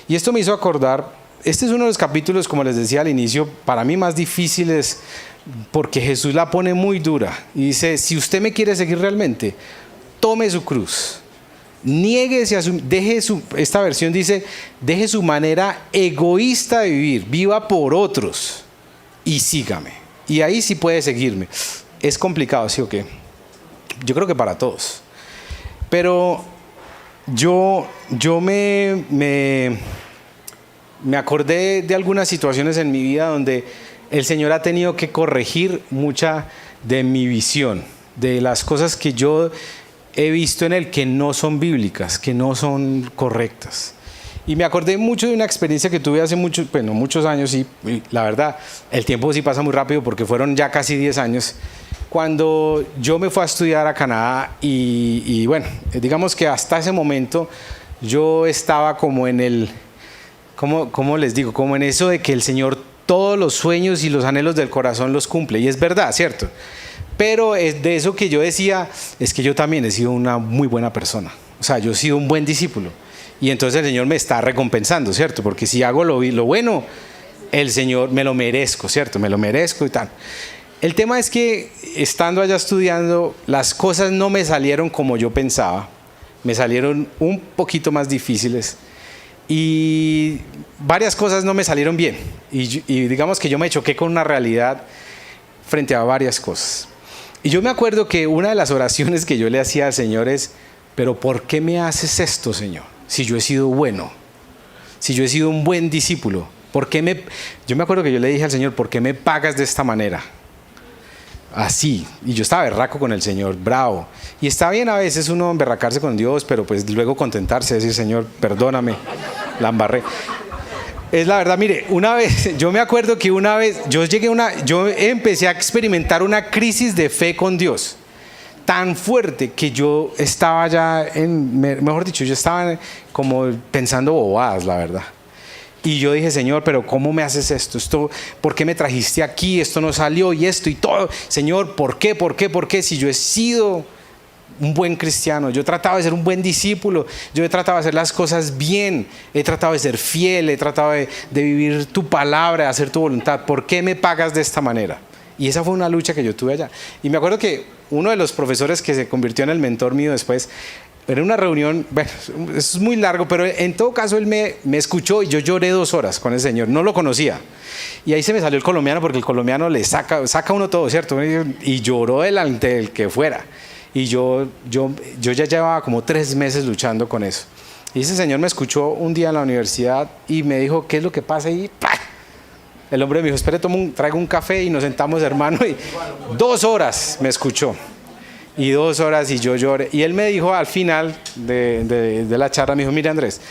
S1: Y esto me hizo acordar, este es uno de los capítulos, como les decía al inicio, para mí más difíciles, porque Jesús la pone muy dura. Y dice, si usted me quiere seguir realmente, tome su cruz. Niéguese, esta versión dice, deje su manera egoísta de vivir, viva por otros y sígame. Y ahí sí puede seguirme. Es complicado, ¿sí o qué? Yo creo que para todos. Pero yo me acordé de algunas situaciones en mi vida donde el Señor ha tenido que corregir mucha de mi visión, de las cosas que yo he visto en Él que no son bíblicas, que no son correctas. Y me acordé mucho de una experiencia que tuve hace muchos años y la verdad, el tiempo sí pasa muy rápido porque fueron ya casi 10 años, cuando yo me fui a estudiar a Canadá y bueno, digamos que hasta ese momento yo estaba como en el, ¿cómo les digo? Como en eso de que el Señor todos los sueños y los anhelos del corazón los cumple. Y es verdad, ¿cierto? Pero es de eso que yo decía, es que yo también he sido una muy buena persona. O sea, yo he sido un buen discípulo. Y entonces el Señor me está recompensando, ¿cierto? Porque si hago lo bueno, el Señor me lo merezco, ¿cierto? Me lo merezco y tal. El tema es que estando allá estudiando, las cosas no me salieron como yo pensaba. Me salieron un poquito más difíciles. Y varias cosas no me salieron bien. Y digamos que yo me choqué con una realidad frente a varias cosas. Y yo me acuerdo que una de las oraciones que yo le hacía al Señor es, pero ¿por qué me haces esto, Señor? Si yo he sido bueno, si yo he sido un buen discípulo, yo me acuerdo que yo le dije al Señor, ¿por qué me pagas de esta manera? Así, y yo estaba berraco con el Señor, bravo. Y está bien a veces uno emberracarse con Dios, pero pues luego contentarse, decir, Señor, perdóname, la embarré. Es la verdad, mire, una vez, yo me acuerdo que una vez, yo empecé a experimentar una crisis de fe con Dios, tan fuerte que yo estaba ya mejor dicho, yo estaba como pensando bobadas, la verdad. Y yo dije, Señor, pero ¿cómo me haces esto? ¿Por qué me trajiste aquí? Esto no salió y esto y todo. Señor, ¿por qué? ¿Por qué? ¿Por qué? Si yo he sido un buen cristiano, yo he tratado de ser un buen discípulo, yo he tratado de hacer las cosas bien, he tratado de ser fiel, he tratado de vivir tu palabra, de hacer tu voluntad. ¿Por qué me pagas de esta manera? Y esa fue una lucha que yo tuve allá. Y me acuerdo que uno de los profesores que se convirtió en el mentor mío después, era una reunión, bueno, es muy largo, pero en todo caso él me escuchó y yo lloré 2 horas con el Señor, no lo conocía. Y ahí se me salió el colombiano, porque el colombiano le saca uno todo, ¿cierto? Y lloró delante del que fuera. Y yo ya llevaba como 3 meses luchando con eso. Y ese señor me escuchó un día en la universidad y me dijo, ¿qué es lo que pasa? Y ¡pah! El hombre me dijo, espere, traigo un café y nos sentamos, hermano. Y 2 horas me escuchó. Y 2 horas y yo lloré. Y él me dijo al final de la charla, me dijo, mire Andrés,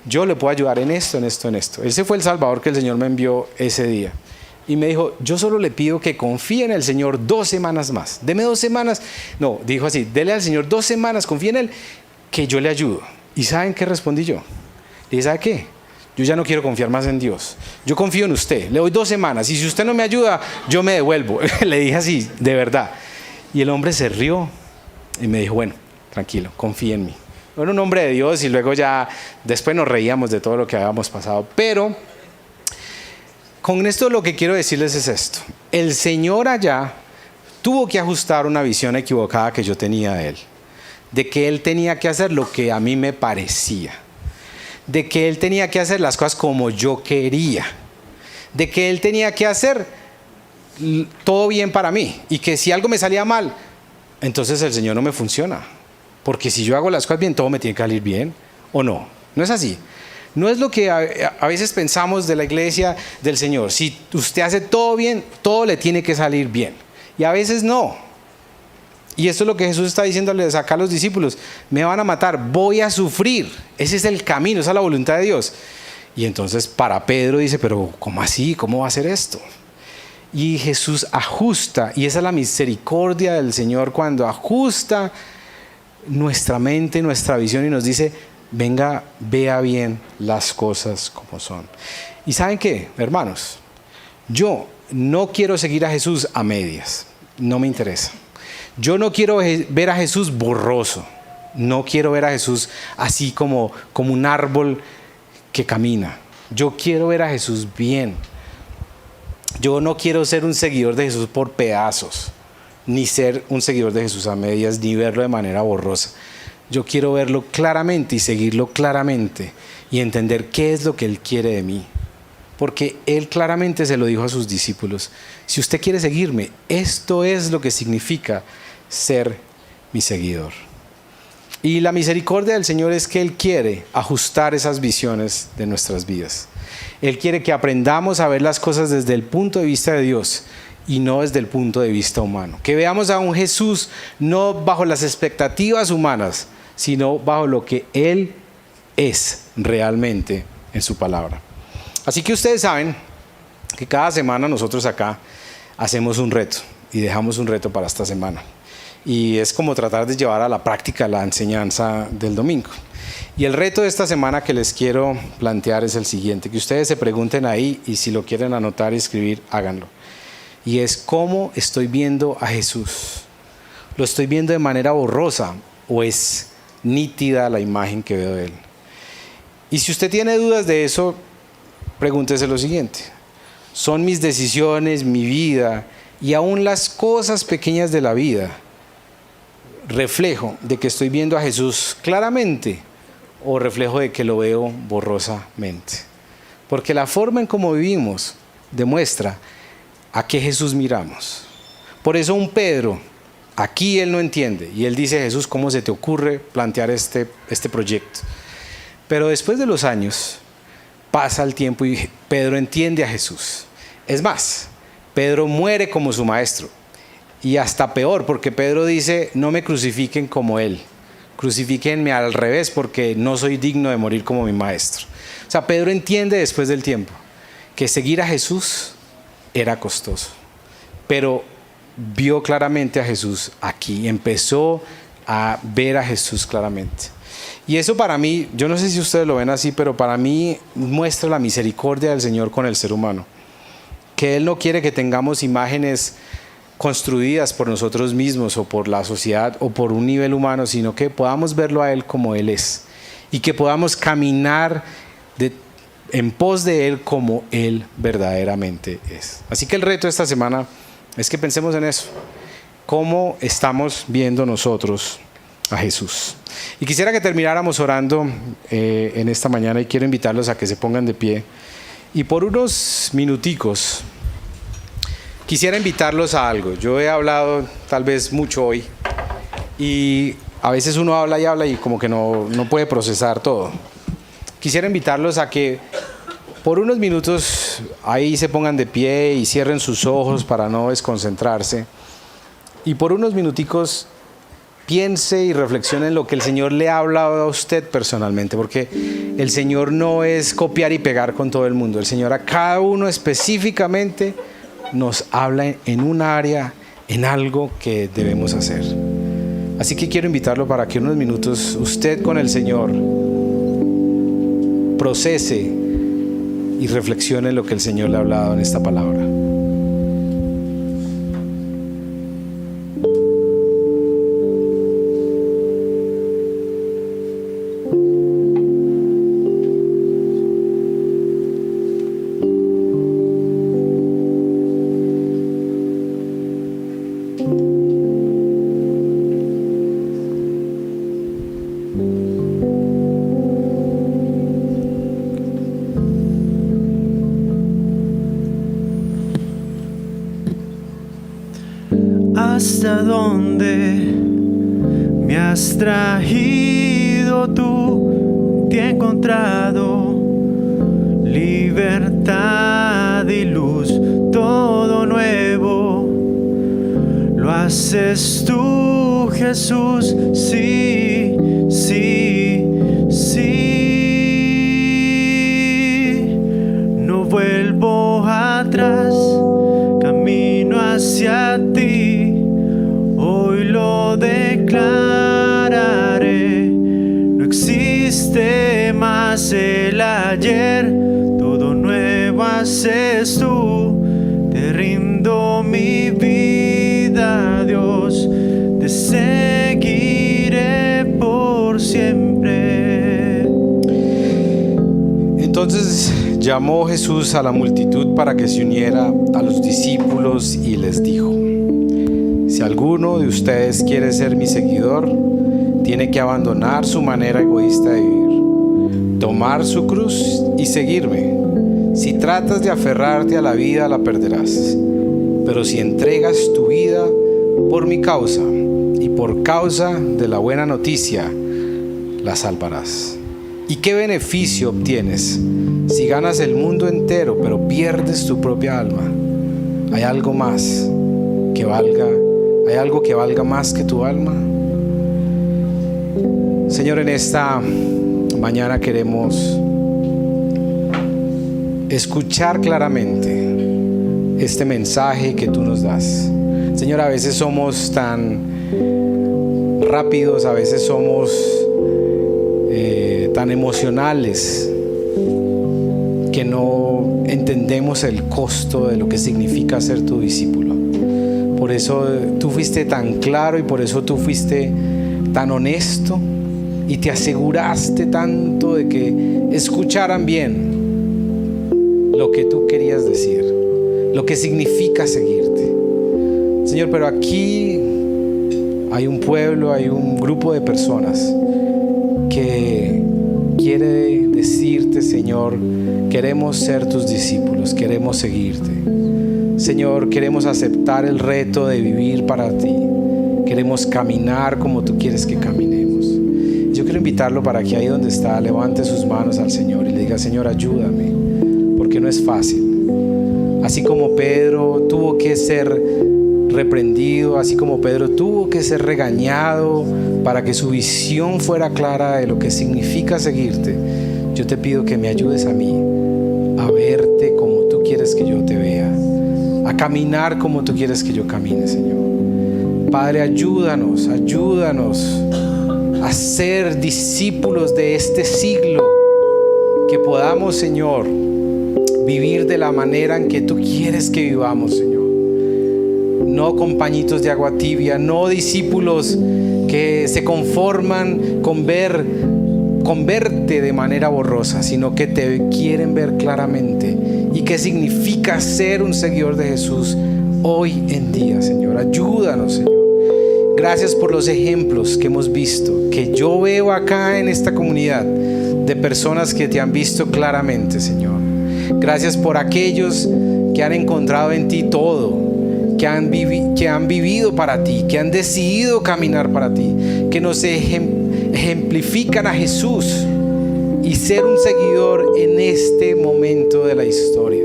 S1: yo le puedo ayudar en esto, en esto, en esto. Ese fue el Salvador que el Señor me envió ese día. Y me dijo, yo solo le pido que confíe en el Señor 2 semanas más. Deme 2 semanas. No, dijo así, dele al Señor 2 semanas, confíe en Él, que yo le ayudo. ¿Y saben qué respondí yo? Le dije, ¿sabe qué? Yo ya no quiero confiar más en Dios. Yo confío en usted. Le doy 2 semanas. Y si usted no me ayuda, yo me devuelvo. Le dije así, de verdad. Y el hombre se rió y me dijo, bueno, tranquilo, confía en mí. Era un hombre de Dios y luego ya, después nos reíamos de todo lo que habíamos pasado. Pero con esto lo que quiero decirles es esto. El Señor allá tuvo que ajustar una visión equivocada que yo tenía de Él. De que Él tenía que hacer lo que a mí me parecía. De que Él tenía que hacer las cosas como yo quería. De que Él tenía que hacer todo bien para mí. Y que si algo me salía mal, entonces el Señor no me funciona. Porque si yo hago las cosas bien, todo me tiene que salir bien. ¿O no? No es así. No es lo que a veces pensamos de la iglesia del Señor. Si usted hace todo bien, todo le tiene que salir bien. Y a veces no. Y esto es lo que Jesús está diciéndoles acá a los discípulos. Me van a matar, voy a sufrir. Ese es el camino, esa es la voluntad de Dios. Y entonces para Pedro dice, pero ¿cómo así? ¿Cómo va a ser esto? Y Jesús ajusta, y esa es la misericordia del Señor cuando ajusta nuestra mente, nuestra visión y nos dice, venga, vea bien las cosas como son. ¿Y saben qué, hermanos? Yo no quiero seguir a Jesús a medias, no me interesa. Yo no quiero ver a Jesús borroso, no quiero ver a Jesús así como un árbol que camina. Yo quiero ver a Jesús bien. Yo no quiero ser un seguidor de Jesús por pedazos, ni ser un seguidor de Jesús a medias, ni verlo de manera borrosa. Yo quiero verlo claramente y seguirlo claramente y entender qué es lo que Él quiere de mí. Porque Él claramente se lo dijo a sus discípulos: si usted quiere seguirme, esto es lo que significa ser mi seguidor. Y la misericordia del Señor es que Él quiere ajustar esas visiones de nuestras vidas. Él quiere que aprendamos a ver las cosas desde el punto de vista de Dios y no desde el punto de vista humano. Que veamos a un Jesús no bajo las expectativas humanas, sino bajo lo que Él es realmente en su palabra. Así que ustedes saben que cada semana nosotros acá hacemos un reto y dejamos un reto para esta semana. Y es como tratar de llevar a la práctica la enseñanza del domingo. Y el reto de esta semana que les quiero plantear es el siguiente: que ustedes se pregunten ahí, y si lo quieren anotar y escribir, háganlo. Y es: ¿cómo estoy viendo a Jesús? ¿Lo estoy viendo de manera borrosa o es nítida la imagen que veo de Él? Y si usted tiene dudas de eso, pregúntese lo siguiente: ¿son mis decisiones, mi vida y aún las cosas pequeñas de la vida reflejo de que estoy viendo a Jesús claramente o reflejo de que lo veo borrosamente? Porque la forma en cómo vivimos demuestra a qué Jesús miramos. Por eso un Pedro, aquí él no entiende y él dice: Jesús, ¿cómo se te ocurre plantear este proyecto? Pero después de los años pasa el tiempo y Pedro entiende a Jesús. Es más, Pedro muere como su maestro. Y hasta peor, porque Pedro dice: no me crucifiquen como Él, crucifíquenme al revés, porque no soy digno de morir como mi maestro. O sea, Pedro entiende después del tiempo que seguir a Jesús era costoso, pero vio claramente a Jesús aquí, empezó a ver a Jesús claramente. Y eso para mí, yo no sé si ustedes lo ven así, pero para mí muestra la misericordia del Señor con el ser humano, que Él no quiere que tengamos imágenes construidas por nosotros mismos o por la sociedad o por un nivel humano, sino que podamos verlo a Él como Él es y que podamos caminar en pos de Él como Él verdaderamente es. Así que el reto de esta semana es que pensemos en eso: ¿cómo estamos viendo nosotros a Jesús? Y quisiera que termináramos orando en esta mañana, y quiero invitarlos a que se pongan de pie y por unos minuticos quisiera invitarlos a algo. Yo he hablado tal vez mucho hoy y a veces uno habla y como que no puede procesar todo. Quisiera invitarlos a que por unos minutos ahí se pongan de pie y cierren sus ojos para no desconcentrarse, y por unos minuticos piense y reflexione en lo que el Señor le ha hablado a usted personalmente, porque el Señor no es copiar y pegar con todo el mundo. El Señor a cada uno específicamente nos habla en un área, en algo que debemos hacer. Así que quiero invitarlo para que unos minutos usted con el Señor procese y reflexione en lo que el Señor le ha hablado en esta palabra.
S3: ¿Hasta dónde me has traído tú? Te he encontrado libertad y luz, todo nuevo. Lo haces tú, Jesús, sí, sí, sí. No vuelvo atrás, camino hacia ti. Hoy lo declararé: no existe hace el ayer, todo nuevo haces tú. Te rindo mi vida, Dios, te seguiré por siempre.
S1: Entonces llamó Jesús a la multitud para que se uniera a los discípulos y les dijo: si alguno de ustedes quiere ser mi seguidor, tiene que abandonar su manera egoísta de vivir, tomar su cruz y seguirme. Si tratas de aferrarte a la vida, la perderás. Pero si entregas tu vida por mi causa y por causa de la buena noticia, la salvarás. ¿Y qué beneficio obtienes si ganas el mundo entero, pero pierdes tu propia alma? ¿Hay algo más que valga? ¿Hay algo que valga más que tu alma? Señor, en esta mañana queremos escuchar claramente este mensaje que tú nos das. Señor, a veces somos tan rápidos, a veces somos tan emocionales que no entendemos el costo de lo que significa ser tu discípulo. Por eso tú fuiste tan claro y por eso tú fuiste tan honesto y te aseguraste tanto de que escucharan bien lo que tú querías decir, lo que significa seguirte. Señor, pero aquí hay un pueblo, hay un grupo de personas que quiere decirte: Señor, queremos ser tus discípulos, queremos seguirte. Señor, queremos aceptar el reto de vivir para ti, queremos caminar como tú quieres que caminemos. Yo quiero invitarlo para que ahí donde está levante sus manos al Señor y le diga: Señor, ayúdame, porque no es fácil. Así como Pedro tuvo que ser reprendido, así como Pedro tuvo que ser regañado para que su visión fuera clara de lo que significa seguirte, yo te pido que me ayudes a mí a verte como tú quieres que yo te vea, a caminar como tú quieres que yo camine, Señor. Padre, ayúdanos a ser discípulos de este siglo, que podamos, Señor, vivir de la manera en que tú quieres que vivamos, Señor. No con pañitos de agua tibia, no discípulos que se conforman con verte de manera borrosa, sino que te quieren ver claramente. ¿Y qué significa ser un seguidor de Jesús hoy en día, Señor? Ayúdanos, Señor. Gracias por los ejemplos que hemos visto, que yo veo acá en esta comunidad, de personas que te han visto claramente, Señor. Gracias por aquellos que han encontrado en ti todo, que han vivido para ti, que han decidido caminar para ti, que nos ejemplifican a Jesús y ser un seguidor en este momento de la historia.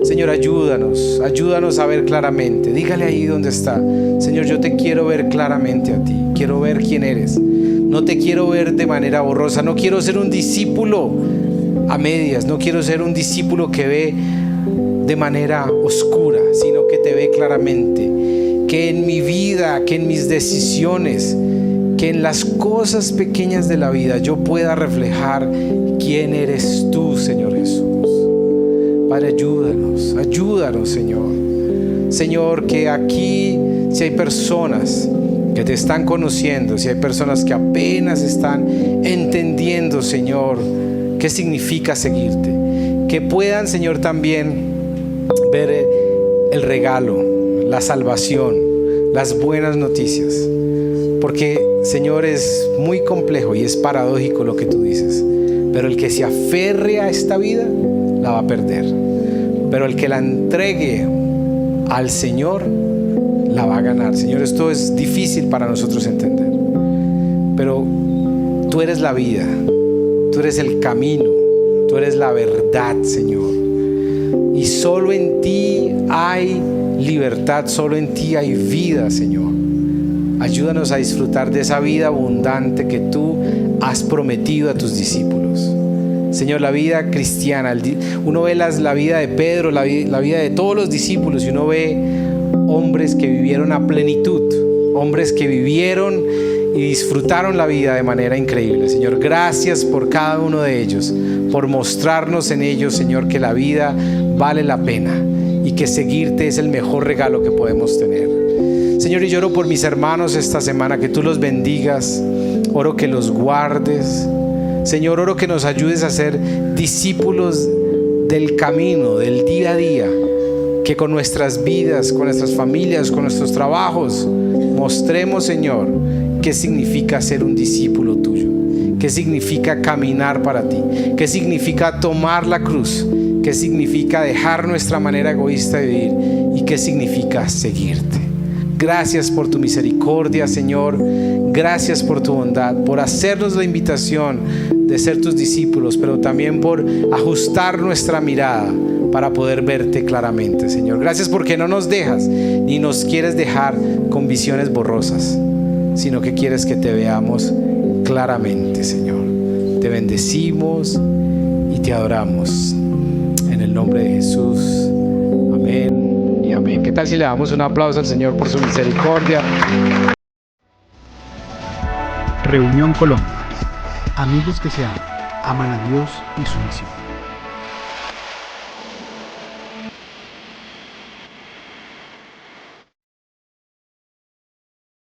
S1: Señor, ayúdanos a ver claramente. Dígale ahí donde está: Señor, yo te quiero ver claramente a ti, quiero ver quién eres, no te quiero ver de manera borrosa, no quiero ser un discípulo a medias, no quiero ser un discípulo que ve de manera oscura, sino que te ve claramente, que en mi vida, que en mis decisiones, que en las cosas pequeñas de la vida yo pueda reflejar quién eres tú, Señor Jesús. Padre, ayúdanos, Señor. Señor, que aquí, si hay personas que te están conociendo, si hay personas que apenas están entendiendo, Señor, qué significa seguirte, que puedan, Señor, también ver el regalo, la salvación, las buenas noticias. Porque, Señor, es muy complejo y es paradójico lo que tú dices, pero el que se aferre a esta vida la va a perder, pero el que la entregue al Señor la va a ganar. Señor, esto es difícil para nosotros entender, pero tú eres la vida, tú eres el camino, tú eres la verdad, Señor, y solo en ti hay libertad, solo en ti hay vida, Señor. Ayúdanos a disfrutar de esa vida abundante que tú has prometido a tus discípulos. Señor, la vida cristiana, uno ve la vida de Pedro, la vida de todos los discípulos, y uno ve hombres que vivieron a plenitud, hombres que vivieron y disfrutaron la vida de manera increíble. Señor, gracias por cada uno de ellos, por mostrarnos en ellos, Señor, que la vida vale la pena y que seguirte es el mejor regalo que podemos tener. Señor, y yo oro por mis hermanos esta semana, que tú los bendigas, oro que los guardes. Señor, oro que nos ayudes a ser discípulos del camino, del día a día, que con nuestras vidas, con nuestras familias, con nuestros trabajos, mostremos, Señor, qué significa ser un discípulo tuyo, qué significa caminar para ti, qué significa tomar la cruz, qué significa dejar nuestra manera egoísta de vivir y qué significa seguirte. Gracias por tu misericordia, Señor. Gracias por tu bondad, por hacernos la invitación de ser tus discípulos, pero también por ajustar nuestra mirada para poder verte claramente, Señor. Gracias porque no nos dejas ni nos quieres dejar con visiones borrosas, sino que quieres que te veamos claramente, Señor. Te bendecimos y te adoramos. En el nombre de Jesús. Amén y amén. ¿Qué tal si le damos un aplauso al Señor por su misericordia?
S2: Reunión Colombia. Amigos que se aman a Dios y su misión.